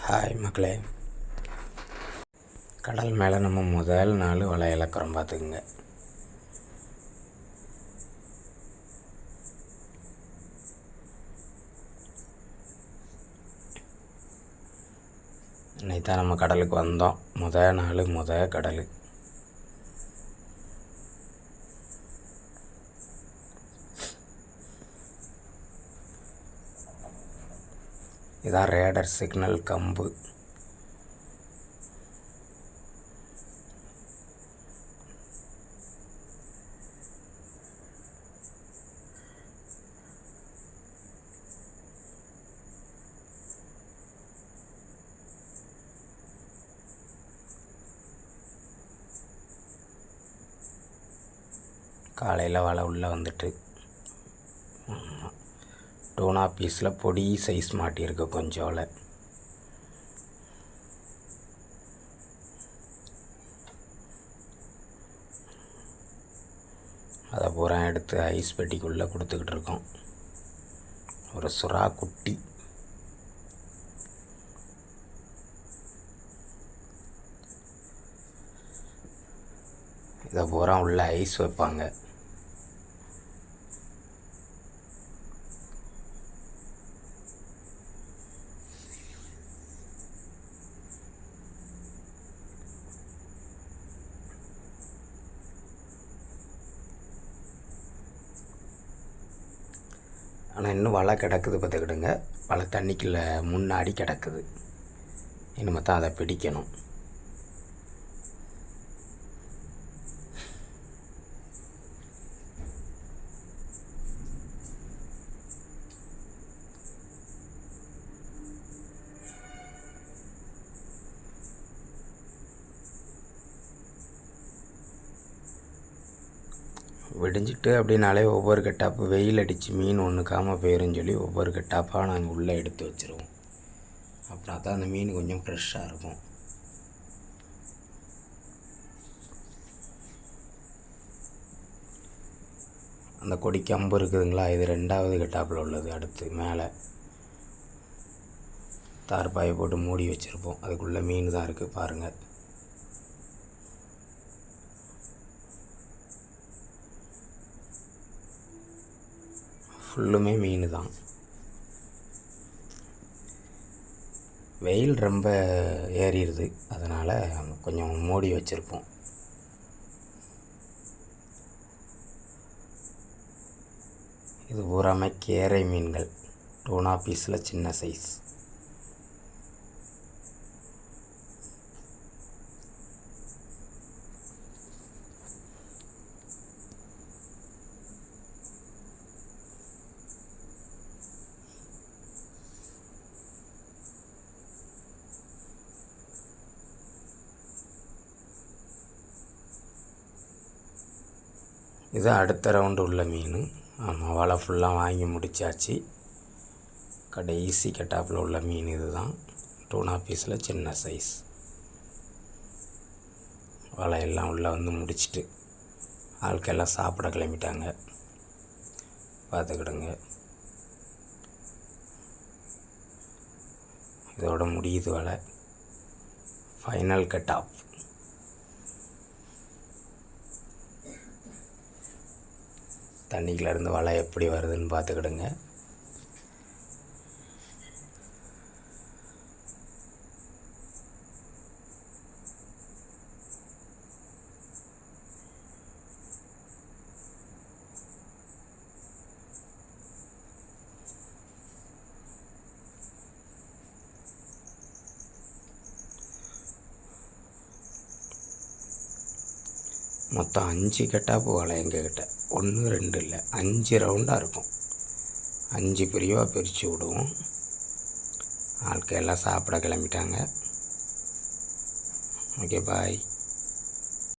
Hi மக்களே, கடல் மேலே நம்ம முதல் நாள் வலை இழக்கிறோம் பார்த்துக்குங்க. இன்னைக்கு தான் நம்ம கடலுக்கு வந்தோம். முதல் நாள் கடல். இதான் ரேடர் சிக்னல் கம்பு. காலையில் வலை உள்ளே வந்துட்டு டூனா பீஸில் பொடி சைஸ் மாட்டியிருக்கு கொஞ்சம் வலை. அதை பூரா எடுத்து ஐஸ் பெட்டிக்குள்ளே கொடுத்துக்கிட்டு இருக்கோம். ஒரு சுறா குட்டி. இதை பூரா உள்ள ஐஸ் வைப்பாங்க. ஆனால் இன்னும் வலை கிடக்குது பார்த்துக்கிடுங்க. வலை தண்ணிக்குள்ளே முன்னாடி கிடக்குது. இனிமேல் தான் அதை பிடிக்கணும். விடிஞ்சிட்டு அப்படின்னாலே ஒவ்வொரு கட்டாப்பு வெயில் அடித்து மீன் ஒன்றுக்காமல் போயிருன்னு சொல்லி ஒவ்வொரு கட்டாப்பாக நாங்கள் உள்ளே எடுத்து வச்சுருவோம். அப்படின்னா தான் அந்த மீன் கொஞ்சம் ஃப்ரெஷ்ஷாக இருக்கும். அந்த கொடி கம்பு இருக்குதுங்களா, இது 2வது கட்டாப்பில் உள்ளது. அடுத்து மேலே தார்பாயை போட்டு மூடி வச்சுருப்போம். அதுக்குள்ளே மீன் தான் இருக்குது பாருங்கள். ஃபுல்லுமே மீன் தான். வெயில் ரொம்ப ஏறிடுது, அதனால் கொஞ்சம் மூடி வச்சுருப்போம். இது பூராமே கேரை மீன்கள். டூனா பீஸில் சின்ன சைஸ். இது அடுத்த ரவுண்டு உள்ள மீன். ஆமாம், வலை ஃபுல்லாக வாங்கி முடித்தாச்சு. கடைசி கட்டாப்பில் உள்ள மீன் இது தான். டூனா பீஸில் சின்ன சைஸ். வலையெல்லாம் உள்ளே வந்து முடிச்சுட்டு ஆட்கெல்லாம் சாப்பிட கிளம்பிட்டாங்க. பார்த்துக்கிடுங்க. இதோட முடியுது வலை. Final cut off. தண்ணிக்குள்ளேருந்து வலை எப்படி வருதுன்னு பார்த்துக்கிடுங்க. மொத்தம் 5 கட்டாப்பு வலை எங்ககிட்ட. 1 2 இல்லை, 5 ரவுண்டாக இருக்கும். 5 பிரிவாக பிரித்து விடுவோம். ஆட்கள் எல்லாம் சாப்பிட கிளம்பிட்டாங்க. ஓகே, பாய்.